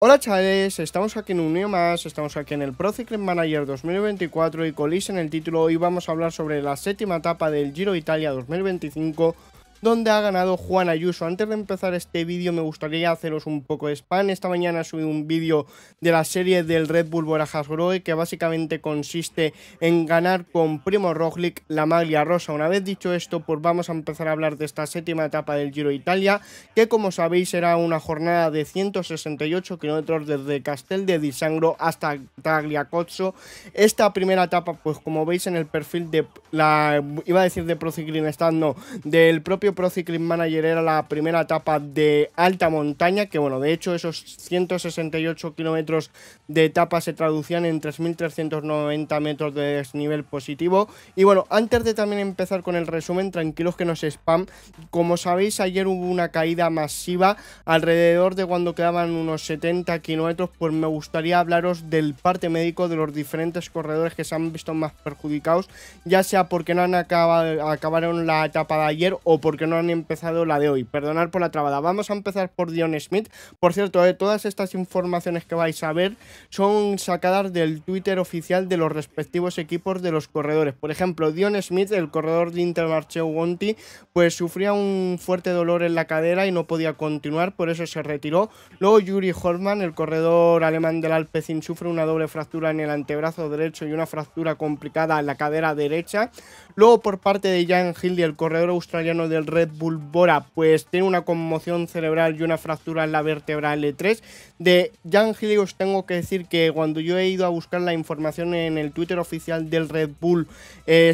Hola chavales, estamos aquí en un vídeo más, estamos aquí en el Pro Cycling Manager 2024 y colís en el título. Hoy vamos a hablar sobre la séptima etapa del Giro de Italia 2025, donde ha ganado Juan Ayuso. Antes de empezar este vídeo me gustaría haceros un poco de spam. Esta mañana subí un vídeo de la serie del Red Bull Bora-Hansgrohe que básicamente consiste en ganar con Primo Roglic la maglia rosa. Una vez dicho esto, pues vamos a empezar a hablar de esta séptima etapa del Giro de Italia, que como sabéis era una jornada de 168 kilómetros desde Castel de Sangro hasta Tagliacozzo. Esta primera etapa, pues como veis en el perfil de iba a decir de Pro Cycling Stats, no, del propio Pro Cycling Manager, era la primera etapa de alta montaña, que bueno, de hecho esos 168 kilómetros de etapa se traducían en 3.390 metros de desnivel positivo. Y bueno, antes de también empezar con el resumen, tranquilos que no es spam. Como sabéis, ayer hubo una caída masiva alrededor de cuando quedaban unos 70 kilómetros. Pues me gustaría hablaros del parte médico de los diferentes corredores que se han visto más perjudicados, ya sea porque no acabaron la etapa de ayer o porque no han empezado la de hoy. Perdonad por la trabada. Vamos a empezar por Dion Smith. Por cierto, todas estas informaciones que vais a ver son sacadas del Twitter oficial de los respectivos equipos de los corredores. Por ejemplo, Dion Smith, el corredor de Intermarché Gonti, pues sufría un fuerte dolor en la cadera y no podía continuar, por eso se retiró. Luego Juri Hoffmann, el corredor alemán del Alpecin, sufre una doble fractura en el antebrazo derecho y una fractura complicada en la cadera derecha. Luego, por parte de Jan Hildy, el corredor australiano del Red Bull Bora, pues tiene una conmoción cerebral y una fractura en la vértebra L3. De Jan Hildy os tengo que decir que cuando yo he ido a buscar la información en el Twitter oficial del Red Bull,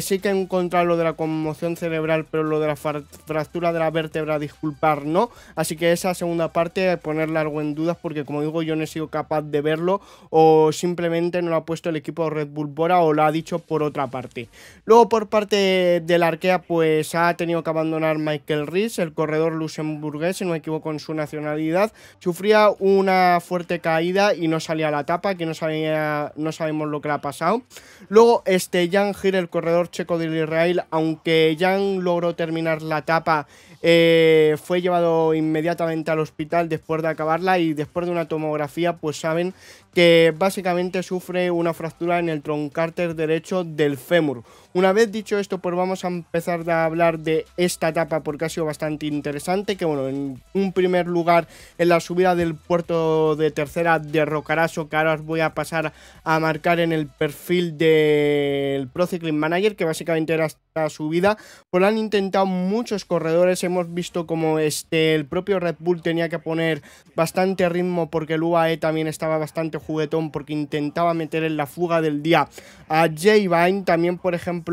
sí que he encontrado lo de la conmoción cerebral, pero lo de la fractura de la vértebra, disculpar, no. Así que esa segunda parte, ponerla algo en dudas, porque como digo, yo no he sido capaz de verlo, o simplemente no lo ha puesto el equipo Red Bull Bora, o lo ha dicho por otra parte. Luego, por parte del Arkea, pues ha tenido que abandonar Michael Riis, el corredor luxemburgués, si no me equivoco en su nacionalidad. Sufría una fuerte caída y no salía a la etapa, que no sabemos lo que le ha pasado. Luego Jan Gir, el corredor checo del Israel, aunque Jan logró terminar la etapa, fue llevado inmediatamente al hospital después de acabarla, y después de una tomografía pues saben que básicamente sufre una fractura en el troncárter derecho del fémur. Una vez dicho esto, pues vamos a empezar a hablar de esta etapa, porque ha sido bastante interesante. Que bueno, en un primer lugar, en la subida del puerto de tercera de Roccaraso, que ahora os voy a pasar a marcar en el perfil del Pro Cycling Manager, que básicamente era esta subida, pues lo han intentado muchos corredores. Hemos visto como el propio Red Bull tenía que poner bastante ritmo, porque el UAE también estaba bastante juguetón, porque intentaba meter en la fuga del día a Jay Vine. También, por ejemplo,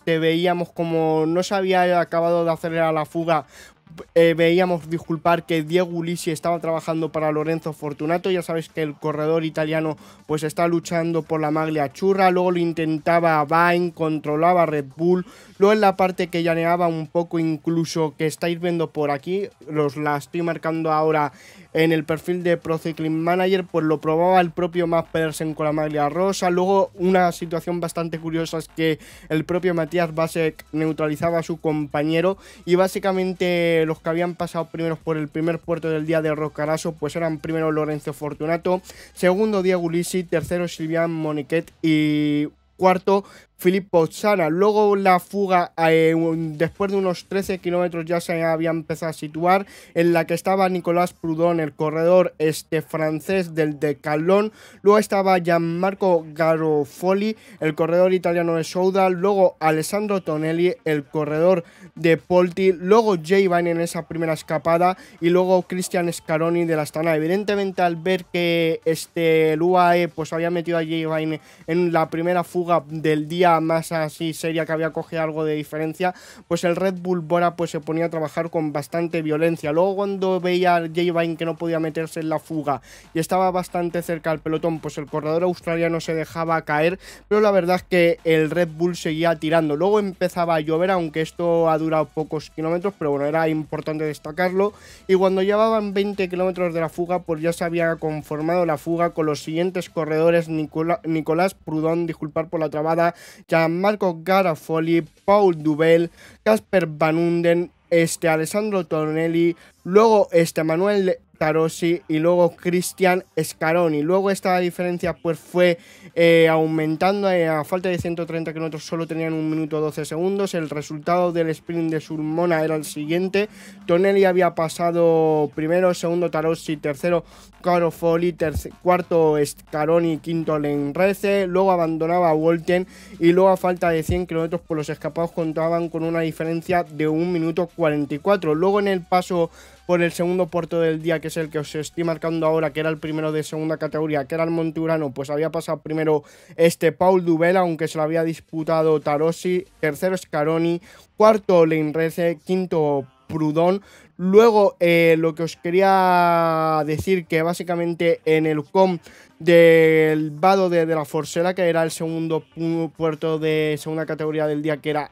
veíamos como no se había acabado de acelerar la fuga. Veíamos, disculpar, que Diego Ulissi estaba trabajando para Lorenzo Fortunato. Ya sabéis que el corredor italiano pues está luchando por la maglia churra. Luego lo intentaba Vine, controlaba Red Bull. Luego en la parte que llaneaba un poco, incluso, que estáis viendo por aquí, la estoy marcando ahora en el perfil de Pro Cycling Manager, pues lo probaba el propio Mads Pedersen con la maglia rosa. Luego una situación bastante curiosa es que el propio Matías Vasek neutralizaba a su compañero, y básicamente los que habían pasado primeros por el primer puerto del día de Roccaraso pues eran primero Lorenzo Fortunato, segundo Diego Ulissi, tercero Sylvain Moniquet y cuarto Filippo Zana. Luego la fuga, después de unos 13 kilómetros, ya se había empezado a situar, en la que estaba Nicolas Prudhomme, el corredor francés del Decathlon. Luego estaba Gianmarco Garofoli, el corredor italiano de Souda. Luego Alessandro Tonelli, el corredor de Polti. Luego Jay Vine en esa primera escapada, y luego Cristian Scaroni de la Astana. Evidentemente, al ver que el UAE pues había metido a Jay Vine en la primera fuga del día más así seria, que había cogido algo de diferencia, pues el Red Bull Bora pues se ponía a trabajar con bastante violencia. Luego, cuando veía a Jay Vine que no podía meterse en la fuga y estaba bastante cerca al pelotón, pues el corredor australiano se dejaba caer, pero la verdad es que el Red Bull seguía tirando. Luego empezaba a llover, aunque esto ha durado pocos kilómetros, pero bueno, era importante destacarlo. Y cuando llevaban 20 kilómetros de la fuga, pues ya se había conformado la fuga con los siguientes corredores: Nicolas Prudhomme, disculpar por la trabada, Gianmarco Garofoli, Paul Dubel, Casper Van Unden, Alessandro Tonelli, luego Manuel Tarossi y luego Cristian Scaroni. Luego esta diferencia pues fue aumentando, a falta de 130 kilómetros solo tenían 1 minuto 12 segundos. El resultado del sprint de Sulmona era el siguiente: Tonelli había pasado primero, segundo Tarossi, tercero Garofoli, cuarto Scaroni, quinto Leinrese. Luego abandonaba Wolten y luego a falta de 100 kilómetros por los escapados contaban con una diferencia de 1 minuto 44. Luego en el paso por el segundo puerto del día, que es el que os estoy marcando ahora, que era el primero de segunda categoría, que era el Monte Urano, pues había pasado primero Paul Dubel, aunque se lo había disputado Tarossi, tercero Scaroni, cuarto Leinrese, quinto Prudón. Luego lo que os quería decir, que básicamente en el COM del vado de la Forsera, que era el segundo puerto de segunda categoría del día, que era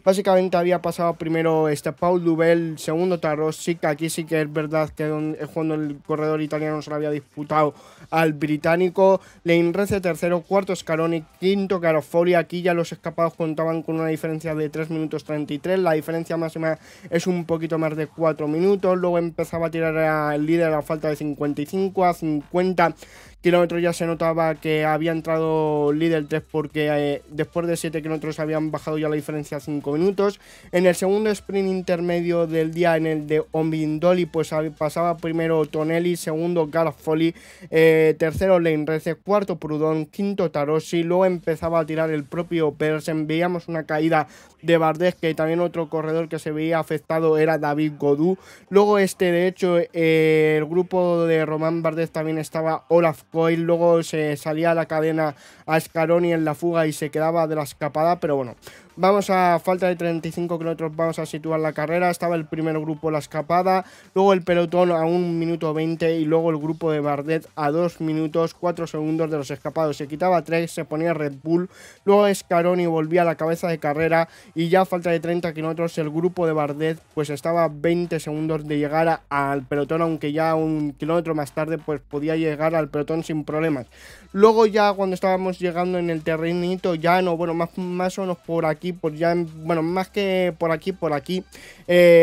básicamente había pasado primero Paul Dubel, segundo Tarossi, que aquí sí que es verdad que cuando el corredor italiano se lo había disputado al británico, Leinrese tercero, cuarto Scaroni, quinto Garofoli. Aquí ya los escapados contaban con una diferencia de 3 minutos 33, la diferencia máxima es un poquito más de 4 minutos. Luego empezaba a tirar el líder a falta de 55, a 50 kilómetros ya se notaba que había entrado líder 3 porque después de 7 kilómetros habían bajado ya la diferencia a 5 minutos. En el segundo sprint intermedio del día, en el de Ombindoli, pues pasaba primero Tonelli, segundo Garofoli, tercero Leinrese, cuarto Prudón, quinto Tarossi. Luego empezaba a tirar el propio Pedersen. Veíamos una caída de Bardet, que también otro corredor que se veía afectado era David Gaudu. Luego de hecho el grupo de Romain Bardet también estaba Olaf Koil. Luego se salía a la cadena a Scaroni en la fuga y se quedaba de la escapada, pero bueno. Vamos a falta de 35 kilómetros, vamos a situar la carrera. Estaba el primer grupo la escapada, luego el pelotón a 1 minuto 20 y luego el grupo de Bardet a 2 minutos 4 segundos de los escapados. Se quitaba 3, se ponía Red Bull, luego Scaroni volvía a la cabeza de carrera y ya a falta de 30 kilómetros el grupo de Bardet pues estaba a 20 segundos de llegar al pelotón, aunque ya 1 kilómetro más tarde pues podía llegar al pelotón sin problemas. Luego ya cuando estábamos llegando en el terrenito llano, bueno, más o menos por aquí, pues ya, bueno, más que por aquí,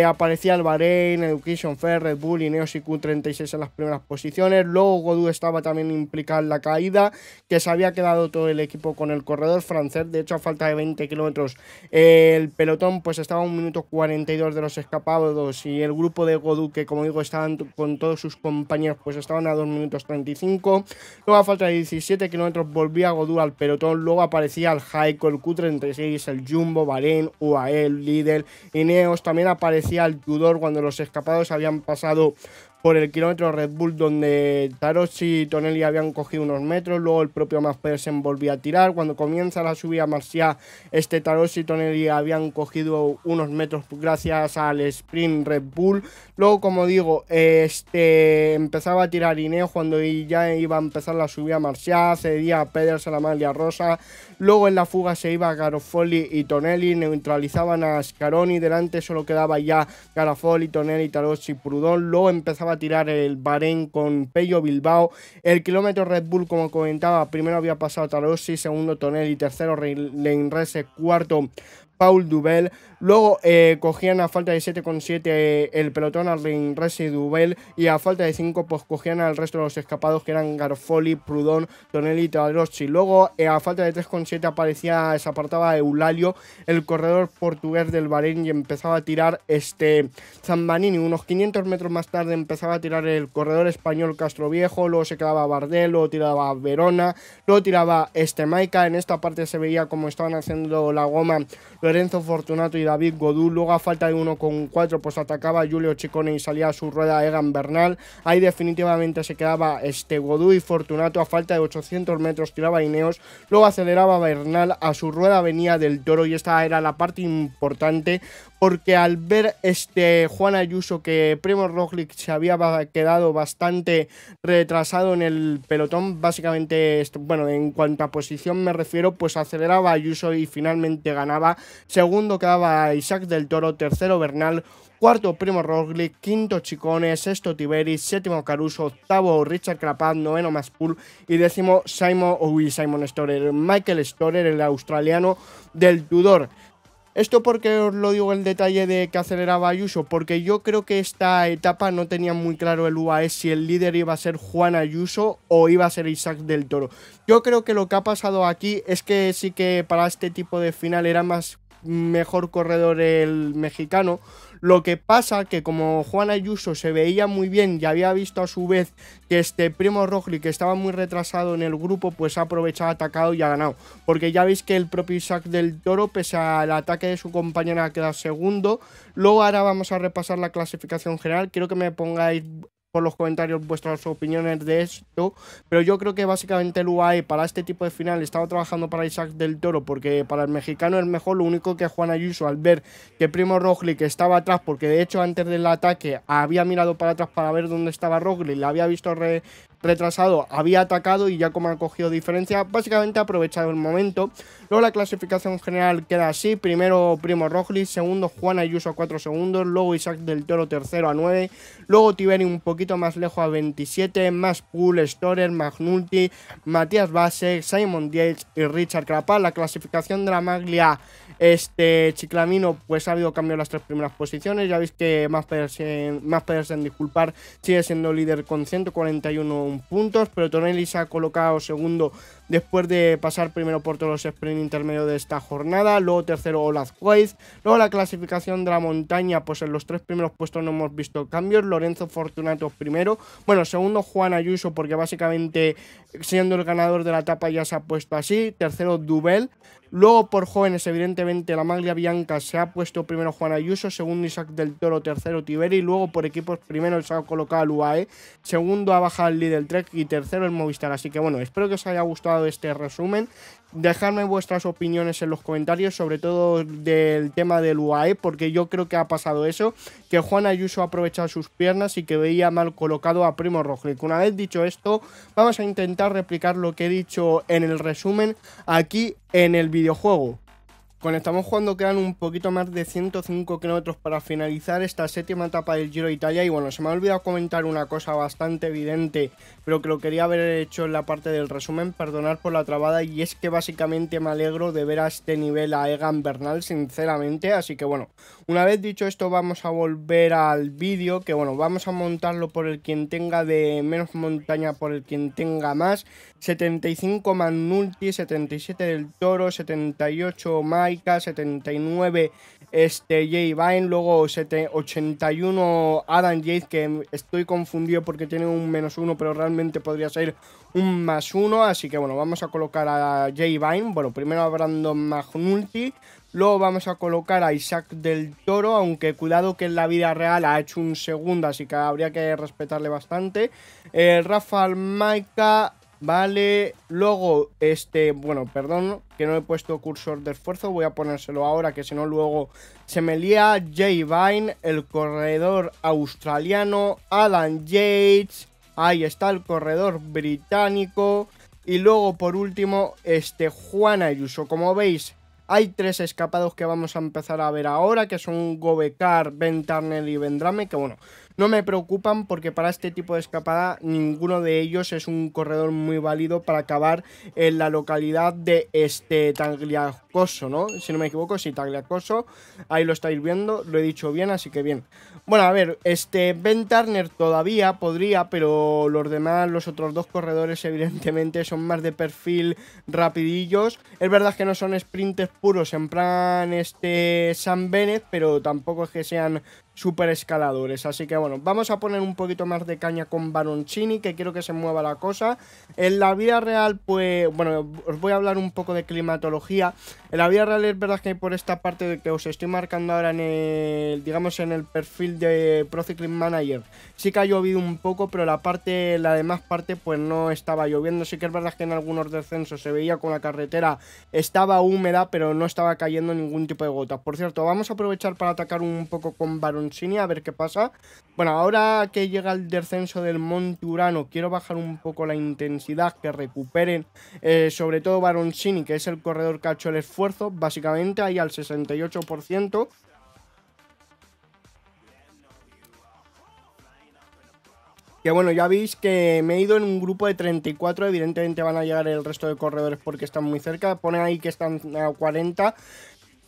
aparecía el Bahrein, Education Fair, Red Bull, Ineos y Q36 en las primeras posiciones. Luego Gaudu estaba también implicado en la caída, que se había quedado todo el equipo con el corredor francés. De hecho, a falta de 20 kilómetros el pelotón pues estaba a 1 minuto 42 de los escapados y el grupo de Gaudu, que como digo estaban con todos sus compañeros, pues estaban a 2 minutos 35. Luego a falta de 17 kilómetros volvía Gaudu al pelotón. Luego aparecía el Jayco, el Q36, el Jumbo, Bahrein, UAE, Lidl, Ineos. También aparecía el Tudor cuando los escapados habían pasado por el kilómetro Red Bull, donde Tarossi y Tonelli habían cogido unos metros. Luego el propio Mads Pedersen volvía a tirar. Cuando comienza la subida a Marcia, Tarossi y Tonelli habían cogido unos metros gracias al sprint Red Bull. Luego, como digo, empezaba a tirar Ineos cuando ya iba a empezar la subida a Marcia. Cedía a Pedersen, la maglia rosa. Luego en la fuga se iba Garofoli y Tonelli, neutralizaban a Scaroni. Delante solo quedaba ya Garofoli, Tonelli, Tarossi y Prudón. Luego empezaba a tirar el Bahrein con Pello Bilbao. El kilómetro Red Bull, como comentaba, primero había pasado Tarossi, segundo Tonelli, tercero Leinrese, cuarto Paul Dubel. Luego cogían a falta de 7,7 el pelotón a Leinrese y Dubel, y a falta de 5 pues cogían al resto de los escapados, que eran Garofoli, Prudón, Tonelli y Tarossi. Luego a falta de 3,7 se apartaba Eulalio, el corredor portugués del Bahrein, y empezaba a tirar Zambanini. Unos 500 metros más tarde empezaba a tirar el corredor español Castroviejo. Luego se quedaba Bardet, luego tiraba Verona, luego tiraba Maika. En esta parte se veía como estaban haciendo la goma Lorenzo Fortunato y David Gaudu. Luego a falta de 1,4 pues atacaba Giulio Ciccone y salía a su rueda Egan Bernal. Ahí definitivamente se quedaba Gaudu y Fortunato. A falta de 800 metros tiraba Ineos. Luego aceleraba Bernal, a su rueda venía Del Toro, y esta era la parte importante, porque al ver Juan Ayuso que Primo Roglic se había quedado bastante retrasado en el pelotón, básicamente, bueno, en cuanto a posición me refiero, pues aceleraba Ayuso y finalmente ganaba. Segundo quedaba Isaac Del Toro, tercero Bernal, cuarto Primo Roglic, quinto Ciccone, sexto Tiberi, séptimo Caruso, octavo Richard Carapaz, noveno Maspool y décimo Michael Storer, el australiano del Tudor. Esto porque os lo digo el detalle de que aceleraba Ayuso, porque yo creo que esta etapa no tenía muy claro el UAE si el líder iba a ser Juan Ayuso o iba a ser Isaac del Toro. Yo creo que lo que ha pasado aquí es que sí que para este tipo de final era más mejor corredor el mexicano. Lo que pasa que como Juan Ayuso se veía muy bien y había visto a su vez que este Primo Roglic, que estaba muy retrasado en el grupo, pues ha aprovechado, atacado y ha ganado. Porque ya veis que el propio Isaac del Toro, pese al ataque de su compañera, ha quedado segundo. Luego ahora vamos a repasar la clasificación general. Quiero que me pongáis por los comentarios vuestras opiniones de esto, pero yo creo que básicamente el UAE para este tipo de final estaba trabajando para Isaac del Toro, porque para el mexicano es mejor. Lo único que Juan Ayuso, al ver que Primo Roglic estaba atrás, porque de hecho antes del ataque había mirado para atrás para ver dónde estaba Roglic, le había visto retrasado, había atacado y ya como ha cogido diferencia, básicamente ha aprovechado el momento. Luego la clasificación general queda así: primero Primo Roglic, segundo Juan Ayuso a 4 segundos, luego Isaac del Toro tercero a 9, luego Tiberi un poquito más lejos a 27, más Pool, Storer, Magnulti, Matías Basek, Simon Yates y Richard Carapaz. La clasificación de la maglia Chiclamino, pues ha habido cambio en las tres primeras posiciones. Ya veis que Mads Pedersen, disculpar, sigue siendo líder con 141 puntos, pero Tonelli se ha colocado segundo después de pasar primero por todos los sprint intermedios de esta jornada. Luego tercero Olaf Weiss. Luego la clasificación de la montaña, pues en los tres primeros puestos no hemos visto cambios. Lorenzo Fortunato primero, bueno, segundo Juan Ayuso, porque básicamente siendo el ganador de la etapa ya se ha puesto así. Tercero Dubel. Luego por jóvenes, evidentemente, la maglia bianca se ha puesto primero Juan Ayuso, segundo Isaac del Toro, tercero Tiberi. Y luego por equipos, primero se ha colocado el UAE, segundo ha bajado el Lidl Trek y tercero el Movistar. Así que bueno, espero que os haya gustado este resumen. Dejadme vuestras opiniones en los comentarios, sobre todo del tema del UAE, porque yo creo que ha pasado eso, que Juan Ayuso ha aprovechado sus piernas y que veía mal colocado a Primo Roglic. Una vez dicho esto, vamos a intentar replicar lo que he dicho en el resumen aquí en el videojuego. Conectamos cuando quedan un poquito más de 105 kilómetros para finalizar esta séptima etapa del Giro de Italia. Y bueno, se me ha olvidado comentar una cosa bastante evidente, pero que lo quería haber hecho en la parte del resumen, perdonar por la trabada, y es que básicamente me alegro de ver a este nivel a Egan Bernal, sinceramente. Así que bueno, una vez dicho esto, vamos a volver al vídeo, que bueno, vamos a montarlo por el quien tenga de menos montaña, por el quien tenga más. 75 Magnulti, 77 del Toro, 78 Maika, 79 Jay Vine, luego 81 Adam Yates, que estoy confundido porque tiene un -1, pero realmente podría ser un +1, así que bueno, vamos a colocar a Jay Vine. Bueno, primero a Brandon Magnulti, luego vamos a colocar a Isaac del Toro, aunque cuidado que en la vida real ha hecho un segundo, así que habría que respetarle bastante. Rafael Maika. Vale, luego bueno, perdón, que no he puesto cursor de esfuerzo, voy a ponérselo ahora, que si no luego se me lía. Jay Vine, el corredor australiano, Alan Yates, ahí está el corredor británico, y luego por último Juan Ayuso. Como veis, hay tres escapados que vamos a empezar a ver ahora, que son Gobekar, Ben Turner y Vendrame, que bueno, no me preocupan porque para este tipo de escapada ninguno de ellos es un corredor muy válido para acabar en la localidad de Tagliacozzo, ¿no? Si no me equivoco, sí, Tagliacozzo, ahí lo estáis viendo, lo he dicho bien, así que bien. Bueno, a ver, Ben Turner todavía podría, pero los demás, los otros dos corredores evidentemente son más de perfil rapidillos. Es verdad que no son sprinters puros en plan Sam Bennett, pero tampoco es que sean super escaladores, así que bueno, vamos a poner un poquito más de caña con Baroncini, que quiero que se mueva la cosa. En la vida real, pues bueno, os voy a hablar un poco de climatología. En la vida real es verdad que por esta parte de que os estoy marcando ahora en el, digamos, en el perfil de Pro Cycling Manager, sí que ha llovido un poco, pero la demás parte pues no estaba lloviendo. Sí que es verdad que en algunos descensos se veía con la carretera estaba húmeda, pero no estaba cayendo ningún tipo de gotas. Por cierto, vamos a aprovechar para atacar un poco con Baroncini, a ver qué pasa. Bueno, ahora que llega el descenso del Monte Urano, quiero bajar un poco la intensidad, que recuperen sobre todo Baroncini, que es el corredor que ha hecho el esfuerzo, básicamente ahí al 68%. Que bueno, ya veis que me he ido en un grupo de 34, evidentemente van a llegar el resto de corredores porque están muy cerca. Pone ahí que están a 40.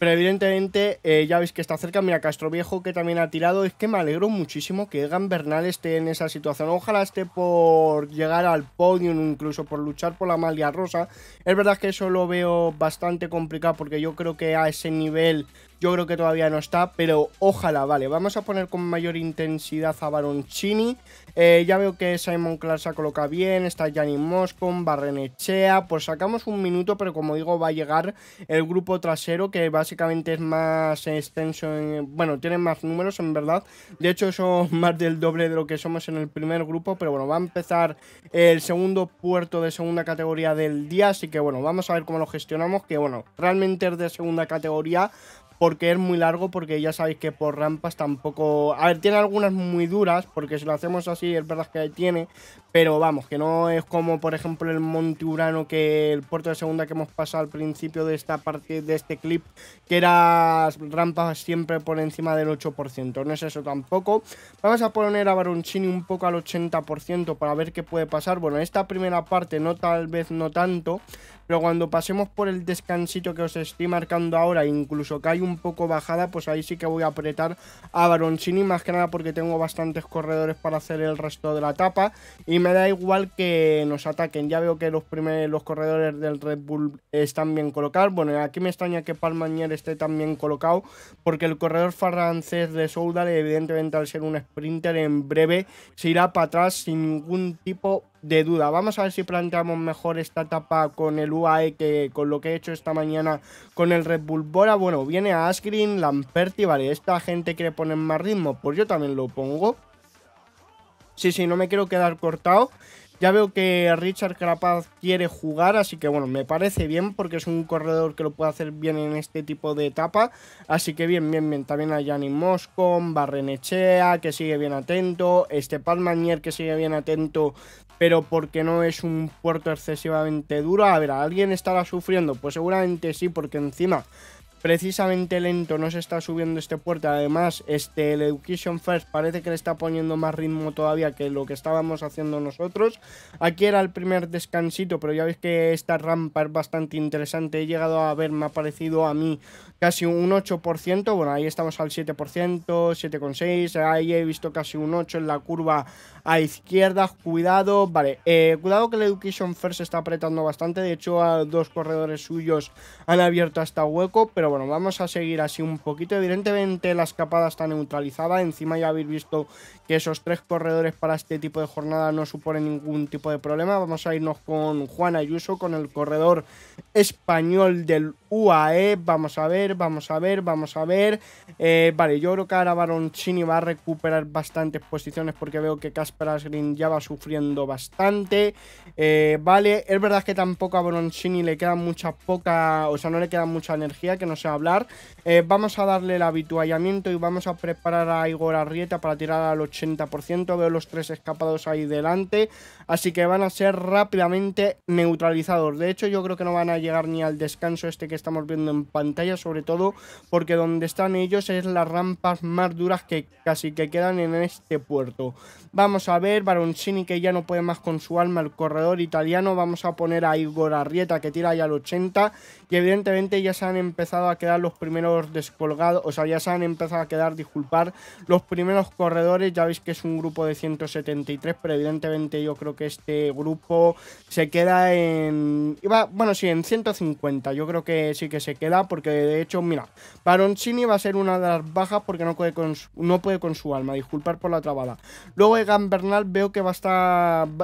Pero evidentemente ya veis que está cerca. Mira, Castroviejo que también ha tirado. Es que me alegro muchísimo que Egan Bernal esté en esa situación. Ojalá esté por llegar al podium, incluso por luchar por la maglia rosa. Es verdad que eso lo veo bastante complicado porque yo creo que a ese nivel yo creo que todavía no está, pero ojalá. Vale, vamos a poner con mayor intensidad a Baroncini. Ya veo que Simon Clark se coloca bien, está Gianni Moscon, Barrenechea. Pues sacamos un minuto, pero como digo, va a llegar el grupo trasero, que básicamente es más extenso, bueno, tiene más números en verdad. De hecho, son más del doble de lo que somos en el primer grupo, pero bueno, va a empezar el segundo puerto de segunda categoría del día, así que bueno, vamos a ver cómo lo gestionamos, que bueno, realmente es de segunda categoría, porque es muy largo, porque ya sabéis que por rampas tampoco... A ver, tiene algunas muy duras, porque si lo hacemos así es verdad que tiene, pero vamos, que no es como por ejemplo el Monte Urano, que el puerto de segunda que hemos pasado al principio de esta parte de este clip, que era rampas siempre por encima del 8%, no es eso tampoco. Vamos a poner a Baroncini un poco al 80% para ver qué puede pasar. Bueno, esta primera parte no, tal vez no tanto, pero cuando pasemos por el descansito que os estoy marcando ahora, incluso que hay un poco bajada, pues ahí sí que voy a apretar a Baroncini, más que nada porque tengo bastantes corredores para hacer el resto de la etapa y me da igual que nos ataquen. Ya veo que los corredores del Red Bull están bien colocados. Bueno, aquí me extraña que Palmañer esté tan bien colocado, porque el corredor francés de Soudal, evidentemente al ser un sprinter, en breve se irá para atrás sin ningún tipo de duda. Vamos a ver si planteamos mejor esta etapa con el UAE que con lo que he hecho esta mañana con el Red Bull Bora. Bueno, viene Asgreen, Lamperti, vale, esta gente quiere poner más ritmo, pues yo también lo pongo. Sí, no me quiero quedar cortado. Ya veo que Richard Carapaz quiere jugar, así que bueno, me parece bien porque es un corredor que lo puede hacer bien en este tipo de etapa. Así que bien. También a Gianni Moscon, Barrenechea, que sigue bien atento, Palmañer, que sigue bien atento, pero porque no es un puerto excesivamente duro. A ver, ¿alguien estará sufriendo? Pues seguramente sí, porque encima precisamente lento no se está subiendo este puerto. Además, el Education First parece que le está poniendo más ritmo todavía que lo que estábamos haciendo nosotros. Aquí era el primer descansito, pero ya veis que esta rampa es bastante interesante. He llegado a ver, me ha parecido a mí casi un 8%. Bueno, ahí estamos al 7%, 7,6%. Ahí he visto casi un 8% en la curva a izquierda. Cuidado, vale. Cuidado que el Education First se está apretando bastante. De hecho, a dos corredores suyos han abierto hasta hueco, pero bueno, vamos a seguir así un poquito. Evidentemente la escapada está neutralizada. Encima ya habéis visto que esos tres corredores para este tipo de jornada no suponen ningún tipo de problema. Vamos a irnos con Juan Ayuso, con el corredor español del UAE. Vamos a ver. Vale, yo creo que ahora Baroncini va a recuperar bastantes posiciones, porque veo que Casper Asgreen ya va sufriendo bastante. Vale, es verdad que tampoco a Baroncini le queda no le queda mucha energía, que no sé hablar. Vamos a darle el habituallamiento y vamos a preparar a Igor Arrieta para tirar al 80%. Veo los tres escapados ahí delante, así que van a ser rápidamente neutralizados. De hecho, yo creo que no van a llegar ni al descanso este que estamos viendo en pantalla, sobre todo porque donde están ellos es las rampas más duras que casi que quedan en este puerto. Vamos a ver, Baroncini que ya no puede más con su alma, el corredor italiano. Vamos a poner a Igor Arrieta que tira ya al 80%, y evidentemente ya se han empezado a quedar los primeros descolgados, o sea, ya se han empezado a quedar, disculpar, los primeros corredores. Ya veis que es un grupo de 173, pero evidentemente yo creo que este grupo se queda en... Bueno, sí, en 150, yo creo que sí que se queda, porque de hecho, mira, Baroncini va a ser una de las bajas porque no puede con su alma, disculpar por la trabada. Luego Egan Bernal veo que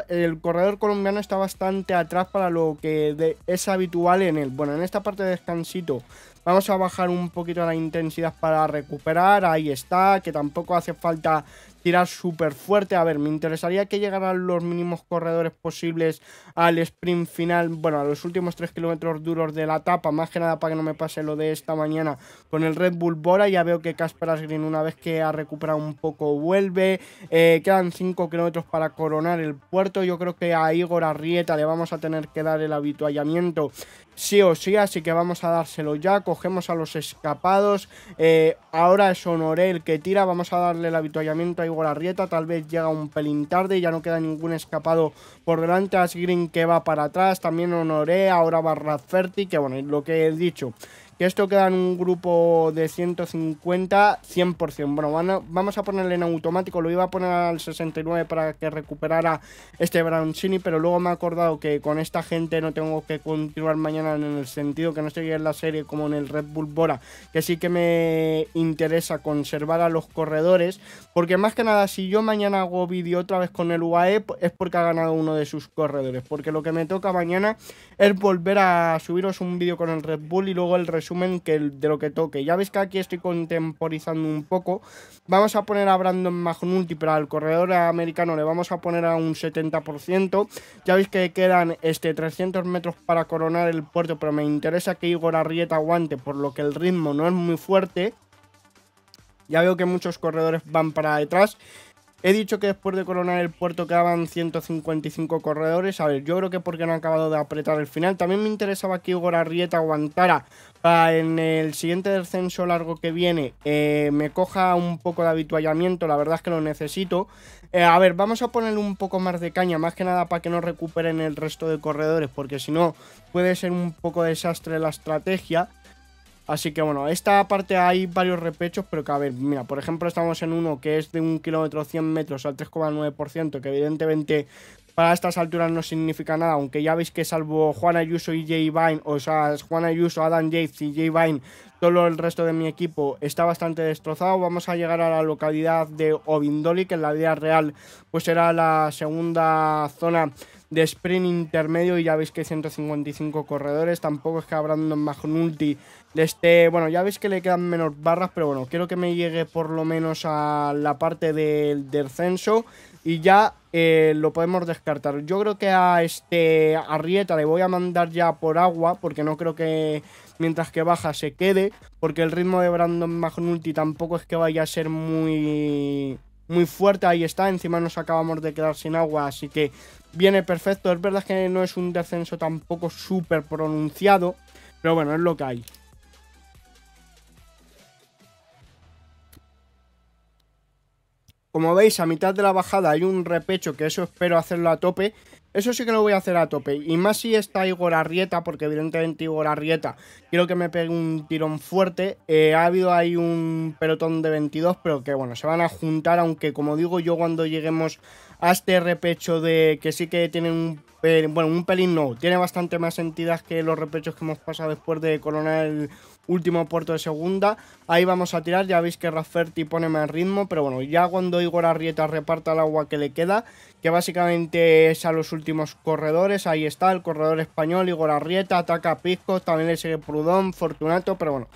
el corredor colombiano está bastante atrás para lo que es habitual en él. Bueno, en esta parte de descansito vamos a bajar un poquito la intensidad para recuperar. Ahí está, que tampoco hace falta tirar súper fuerte. A ver, me interesaría que llegaran los mínimos corredores posibles al sprint final, bueno, a los últimos 3 kilómetros duros de la etapa, más que nada para que no me pase lo de esta mañana con el Red Bull Bora. Ya veo que Casper Asgreen, una vez que ha recuperado un poco, vuelve. Quedan 5 kilómetros para coronar el puerto. Yo creo que a Igor Arrieta le vamos a tener que dar el habituallamiento sí o sí, así que vamos a dárselo ya. Cogemos a los escapados. Ahora es Honoré el que tira. Vamos a darle el habituallamiento a Igor Arrieta. Tal vez llega un pelín tarde, ya no queda ningún escapado por delante. Asgreen que va para atrás, también Honoré. Ahora va Radferty, que bueno, lo que he dicho, que esto queda en un grupo de 150, 100%. Bueno, vamos a ponerle en automático, lo iba a poner al 69 para que recuperara este Broncini, pero luego me he acordado que con esta gente no tengo que continuar mañana, en el sentido que no estoy en la serie como en el Red Bull Bora, que sí que me interesa conservar a los corredores, porque más que nada si yo mañana hago vídeo otra vez con el UAE es porque ha ganado uno de sus corredores, porque lo que me toca mañana es volver a subiros un vídeo con el Red Bull y luego el resumen de lo que toque. Ya veis que aquí estoy contemporizando un poco. Vamos a poner a Brandon McNulty, pero al corredor americano le vamos a poner a un 70%. Ya veis que quedan 300 metros para coronar el puerto, pero me interesa que Igor Arrieta aguante, por lo que el ritmo no es muy fuerte. Ya veo que muchos corredores van para detrás. He dicho que después de coronar el puerto quedaban 155 corredores. A ver, yo creo que porque no ha acabado de apretar el final. También me interesaba que Igor Arrieta aguantara para en el siguiente descenso largo que viene me coja un poco de habituallamiento. La verdad es que lo necesito. A ver, vamos a ponerle un poco más de caña, más que nada para que no recuperen el resto de corredores, porque si no puede ser un poco desastre la estrategia. Así que bueno, esta parte hay varios repechos, pero que a ver, mira, por ejemplo estamos en uno que es de 1 kilómetro 100 metros al 3,9%, que evidentemente para estas alturas no significa nada, aunque ya veis que salvo Juan Ayuso y Jay Vine, o sea, Juan Ayuso, Adam Yates y Jay Vine, todo el resto de mi equipo está bastante destrozado. Vamos a llegar a la localidad de Obindoli, que en la vida real pues era la segunda zona de sprint intermedio, y ya veis que hay 155 corredores. Tampoco es que a Brandon McNulty le esté... Bueno, ya veis que le quedan menos barras, pero bueno, quiero que me llegue por lo menos a la parte del descenso y ya lo podemos descartar. Yo creo que a Arrieta le voy a mandar ya por agua, porque no creo que mientras que baja se quede, porque el ritmo de Brandon McNulty tampoco es que vaya a ser muy fuerte. Ahí está, encima nos acabamos de quedar sin agua, así que viene perfecto. Es verdad que no es un descenso tampoco súper pronunciado, pero bueno, es lo que hay. Como veis, a mitad de la bajada hay un repecho, que eso espero hacerlo a tope. Eso sí que lo voy a hacer a tope. Y más si está Igor Arrieta, porque evidentemente Igor Arrieta quiero que me pegue un tirón fuerte. Ha habido ahí un pelotón de 22, pero que bueno, se van a juntar. Aunque como digo yo, cuando lleguemos a este repecho de que sí que tienen un pelín no, tiene bastante más entidad que los repechos que hemos pasado después de coronar el último puerto de segunda. Ahí vamos a tirar, ya veis que Rafferty pone más ritmo, pero bueno, ya cuando Igor Arrieta reparta el agua que le queda, que básicamente es a los últimos corredores, ahí está el corredor español, Igor Arrieta, ataca a Pisco, también le sigue Prudón, Fortunato, pero bueno,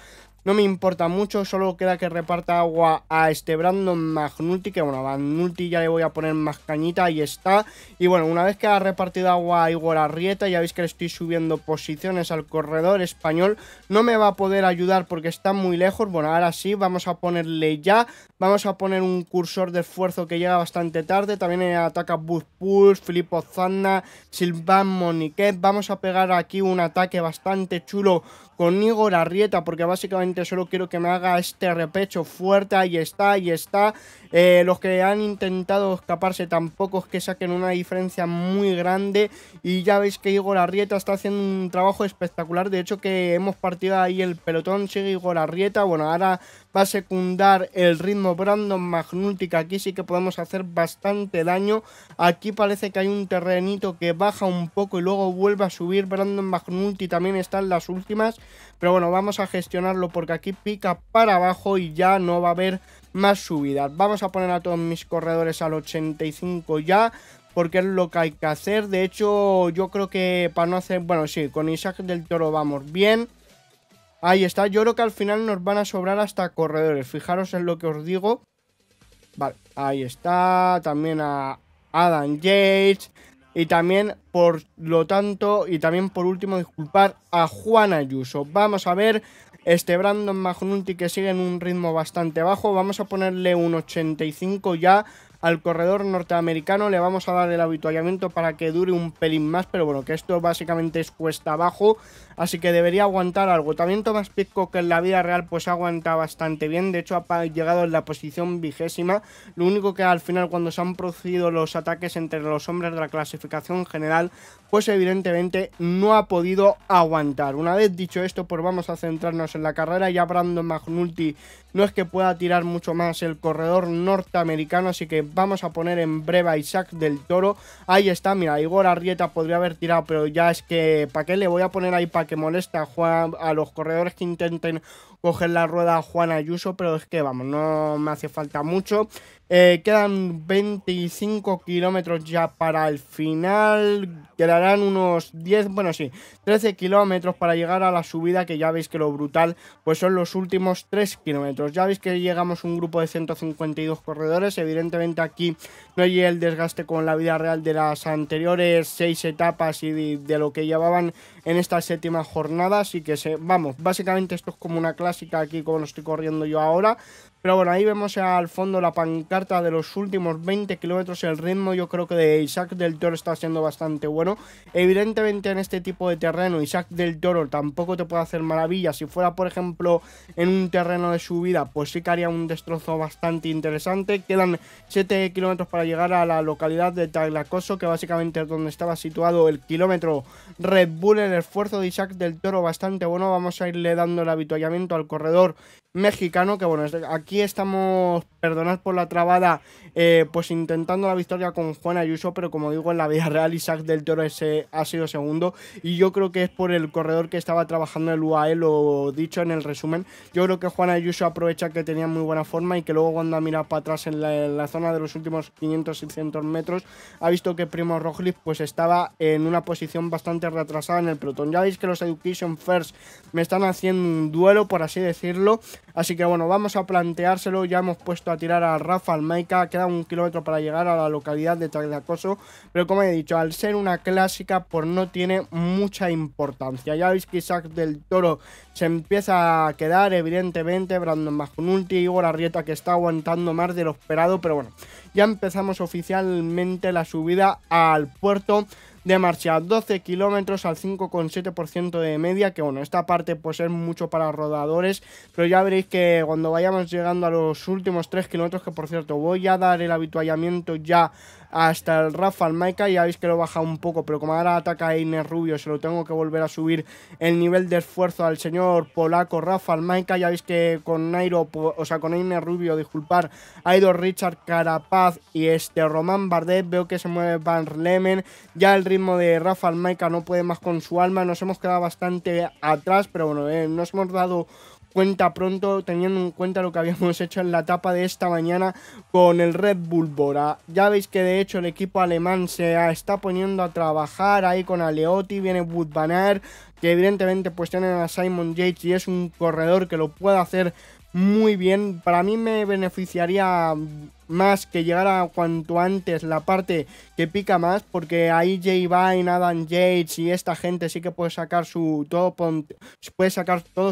no me importa mucho, solo queda que reparta agua a Brandon McNulty, que bueno, a McNulty ya le voy a poner más cañita, ahí está. Y bueno, una vez que ha repartido agua a Igor Arrieta, ya veis que le estoy subiendo posiciones al corredor español. No me va a poder ayudar porque está muy lejos. Bueno, ahora sí, vamos a ponerle ya. Vamos a poner un cursor de esfuerzo que llega bastante tarde. También ataca Buzz Puls, Filippo Zanna, Sylvain Moniquet. Vamos a pegar aquí un ataque bastante chulo con Igor Arrieta, porque básicamente solo quiero que me haga este repecho fuerte. Ahí está, ahí está. Los que han intentado escaparse tampoco es que saquen una diferencia muy grande. Y ya veis que Igor Arrieta está haciendo un trabajo espectacular. De hecho que hemos partido ahí el pelotón, sigue Igor Arrieta. Bueno, ahora va a secundar el ritmo Brandon McNulty, que aquí sí que podemos hacer bastante daño. Aquí parece que hay un terrenito que baja un poco y luego vuelve a subir. Brandon McNulty también está en las últimas, pero bueno, vamos a gestionarlo porque aquí pica para abajo y ya no va a haber más subidas. Vamos a poner a todos mis corredores al 85 ya, porque es lo que hay que hacer. De hecho, yo creo que para no hacer... Bueno, sí, con Isaac del Toro vamos bien. Ahí está, yo creo que al final nos van a sobrar hasta corredores. Fijaros en lo que os digo. Vale, ahí está. También a Adam Yates. Y también, por lo tanto, y también por último, disculpar a Juan Ayuso. Vamos a ver Brandon McNulty, que sigue en un ritmo bastante bajo. Vamos a ponerle un 85 ya al corredor norteamericano. Le vamos a dar el avituallamiento para que dure un pelín más, pero bueno, que esto básicamente es cuesta abajo, así que debería aguantar algo. También Thomas Pidcock en la vida real pues aguanta bastante bien, de hecho ha llegado en la posición 20ª, lo único que al final cuando se han producido los ataques entre los hombres de la clasificación general, pues evidentemente no ha podido aguantar. Una vez dicho esto, pues vamos a centrarnos en la carrera. Ya Brandon McNulty no es que pueda tirar mucho más el corredor norteamericano, así que vamos a poner en breve a Isaac del Toro. Ahí está, mira, Igor Arrieta podría haber tirado, pero ya es que ¿para qué le voy a poner ahí para que moleste a los corredores que intenten coger la rueda a Juan Ayuso? Pero es que vamos, no me hace falta mucho. Quedan 25 kilómetros ya para el final. Quedarán unos 10, bueno sí, 13 kilómetros para llegar a la subida, que ya veis que lo brutal pues son los últimos 3 kilómetros. Ya veis que llegamos un grupo de 152 corredores. Evidentemente aquí no hay el desgaste con la vida real de las anteriores 6 etapas y de lo que llevaban en esta 7ª jornada. Así que vamos, básicamente esto es como una clásica aquí como lo estoy corriendo yo ahora. Pero bueno, ahí vemos al fondo la pancarta de los últimos 20 kilómetros. El ritmo yo creo que de Isaac del Toro está siendo bastante bueno. Evidentemente en este tipo de terreno Isaac del Toro tampoco te puede hacer maravillas. Si fuera por ejemplo en un terreno de subida, pues sí que haría un destrozo bastante interesante. Quedan 7 kilómetros para llegar a la localidad de Taglacoso, que básicamente es donde estaba situado el kilómetro Red Bull. El esfuerzo de Isaac del Toro bastante bueno. Vamos a irle dando el avituallamiento al corredor mexicano, que bueno, aquí estamos, perdonad por la trabada, pues intentando la victoria con Juan Ayuso, pero como digo, en la vida real Isaac del Toro ha sido segundo, y yo creo que es por el corredor que estaba trabajando el UAE, lo dicho en el resumen. Yo creo que Juan Ayuso aprovecha que tenía muy buena forma y que luego cuando ha mirado para atrás en la zona de los últimos 500-600 metros, ha visto que Primo Roglic pues estaba en una posición bastante retrasada en el pelotón. Ya veis que los Education First me están haciendo un duelo, por así decirlo. Así que bueno, vamos a planteárselo. Ya hemos puesto a tirar a Rafa Almaica. Queda 1 kilómetro para llegar a la localidad de Taglacoso, pero como he dicho, al ser una clásica pues no tiene mucha importancia. Ya veis que Isaac del Toro se empieza a quedar, evidentemente Brandon McNulty, Igor Arrieta, que está aguantando más de lo esperado. Pero bueno, ya empezamos oficialmente la subida al puerto de marcha. 12 kilómetros al 5,7% de media, que bueno, esta parte pues es mucho para rodadores, pero ya veréis que cuando vayamos llegando a los últimos 3 kilómetros, que por cierto voy a dar el avituallamiento ya hasta el Rafa Almaica, ya veis que lo baja un poco, pero como ahora ataca a Einer Rubio, se lo tengo que volver a subir el nivel de esfuerzo al señor polaco Rafa Almaica. Ya veis que con con Einer Rubio, disculpar, ha ido Richard Carapaz y Román Bardet. Veo que se mueve Van Lemen, ya el ritmo de Rafa Almaica no puede más con su alma. Nos hemos quedado bastante atrás, pero bueno, nos hemos dado cuenta pronto, teniendo en cuenta lo que habíamos hecho en la etapa de esta mañana con el Red Bull Bora. Ya veis que de hecho el equipo alemán se está poniendo a trabajar ahí con Aleotti. Viene Wout van Aert, que evidentemente pues tienen a Simon Yates y es un corredor que lo puede hacer muy bien. Para mí me beneficiaría más que llegara cuanto antes la parte que pica más, porque ahí J Vine, Adam Yates y esta gente sí que puede sacar todo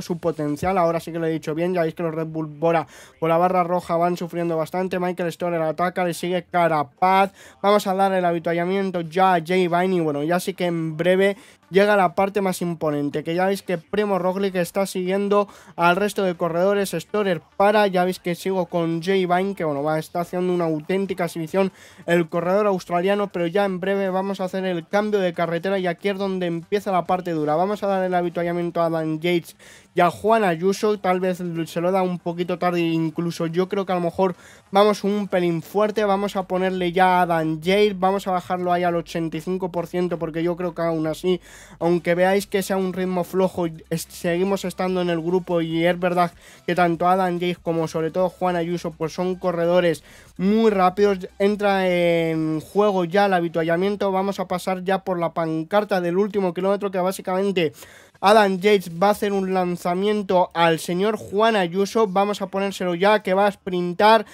su potencial. Ahora sí que lo he dicho bien. Ya veis que los Red Bull Bora por la barra roja van sufriendo bastante. Michael Storer ataca, le sigue Carapaz. Vamos a dar el avituallamiento ya a J Vine y bueno, ya sí que en breve llega la parte más imponente, que ya veis que Primo Roglic está siguiendo al resto de corredores. Storer para, ya veis que sigo con J Vine, que bueno, está haciendo una auténtica exhibición el corredor australiano, pero ya en breve vamos a hacer el cambio de carretera y aquí es donde empieza la parte dura. Vamos a dar el avituallamiento a Adam Yates y a Juan Ayuso. Tal vez se lo da un poquito tarde, incluso yo creo que a lo mejor vamos un pelín fuerte. Vamos a ponerle ya a Adam Yates, vamos a bajarlo ahí al 85%, porque yo creo que aún así, aunque veáis que sea un ritmo flojo, seguimos estando en el grupo y es verdad que tanto Adam Yates como sobre todo Juan Ayuso pues son corredores muy rápidos. Entra en juego ya el avituallamiento. Vamos a pasar ya por la pancarta del último kilómetro, que básicamente Adam Yates va a hacer un lanzamiento al señor Juan Ayuso. Vamos a ponérselo ya, que va a sprintar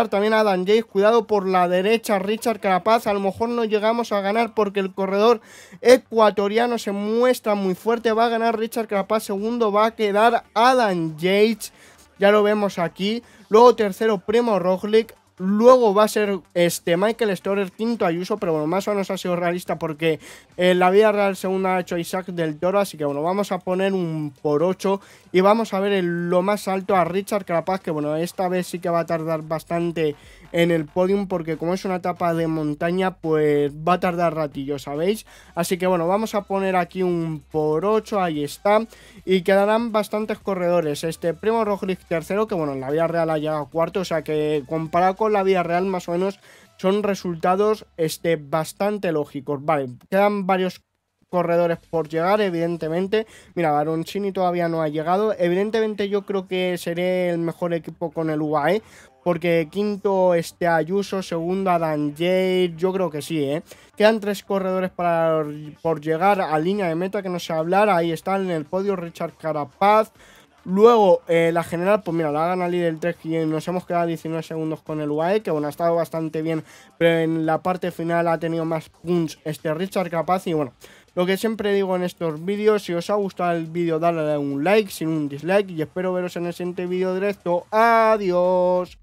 también Adam Yates. Cuidado por la derecha Richard Carapaz. A lo mejor no llegamos a ganar porque el corredor ecuatoriano se muestra muy fuerte. Va a ganar Richard Carapaz, segundo va a quedar Adam Yates, ya lo vemos aquí. Luego tercero Primo Roglic, Luego va a ser Michael Storer, quinto Ayuso, pero bueno, más o menos ha sido realista porque en la vida real según ha hecho Isaac del Toro, así que bueno, vamos a poner un por 8 y vamos a ver en lo más alto a Richard Carapaz, que bueno, esta vez sí que va a tardar bastante en el podium porque como es una etapa de montaña, pues va a tardar ratillo, ¿sabéis? Así que bueno, vamos a poner aquí un por 8, ahí está, y quedarán bastantes corredores. Primo Roglic tercero, que bueno, en la vida real ha llegado cuarto, o sea que comparado con la vida real más o menos son resultados bastante lógicos. Vale, quedan varios corredores por llegar, evidentemente. Mira, Baroncini todavía no ha llegado. Evidentemente yo creo que seré el mejor equipo con el UAE, porque quinto Ayuso, segundo Adam Yates, yo creo que sí, ¿eh? Quedan 3 corredores por llegar a línea de meta, que no sé hablar. Ahí está en el podio Richard Carapaz. Luego, la general, pues mira, la gana líder 3 y nos hemos quedado 19 segundos con el UAE, que bueno, ha estado bastante bien, pero en la parte final ha tenido más punch Richard Carapaz. Y bueno, lo que siempre digo en estos vídeos, si os ha gustado el vídeo, dale un like, sin un dislike, y espero veros en el siguiente vídeo directo. Adiós.